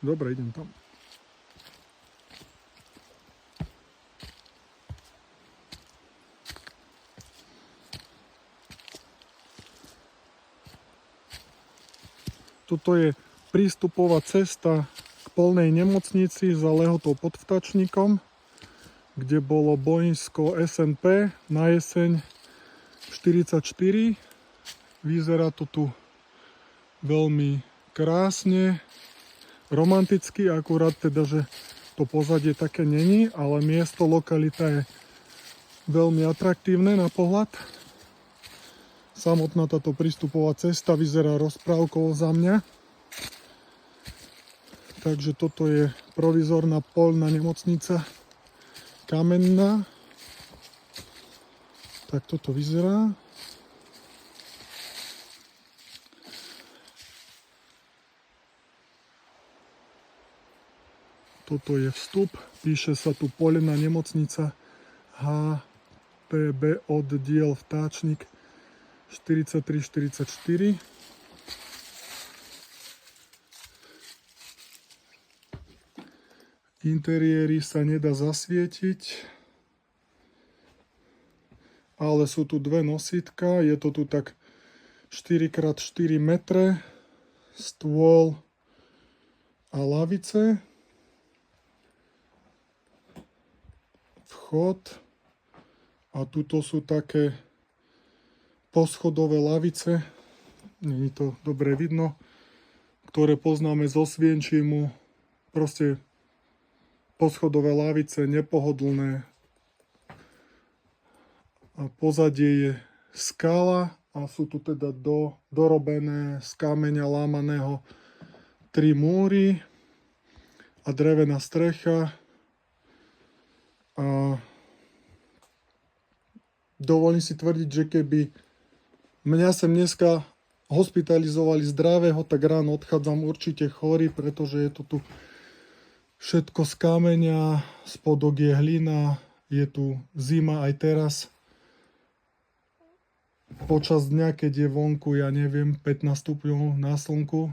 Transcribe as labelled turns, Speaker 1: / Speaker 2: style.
Speaker 1: Dobre, idem tam. Toto je prístupová cesta k polnej nemocnici za Lehotou pod Vtačníkom, kde bolo boisko SNP na jeseň 44. Vyzerá to tu veľmi krásne, romanticky, akurát teda, že to pozadie také není, ale miesto, lokalita je veľmi atraktívne na pohľad. Samotná táto prístupová cesta vyzerá rozprávkou za mňa. Takže toto je provizorná poľná nemocnica kamenná. Tak toto vyzerá. Toto je vstup. Píše sa tu poľná nemocnica HPB oddiel Vtáčnik 43-44. Interiéry sa nedá zasvietiť, ale sú tu dve nosítka. Je to tu tak 4x4 metre, stôl a lavice. Vchod. A tuto sú také poschodové lavice, nie je to dobre vidno, ktoré poznáme zo Svienčimu. Proste poschodové lavice, nepohodlné. A pozadie je skala a sú tu teda dorobené z kameňa lámaného 3 múry a drevená strecha. A dovolím si tvrdiť, že keby mňa sem dneska hospitalizovali zdravého, tak ráno odchádzam určite chorý, pretože je to tu všetko z kameňa, spodok je hlina, je tu zima aj teraz. Počas dňa, keď je vonku, ja neviem, 15 stupňov na slnku,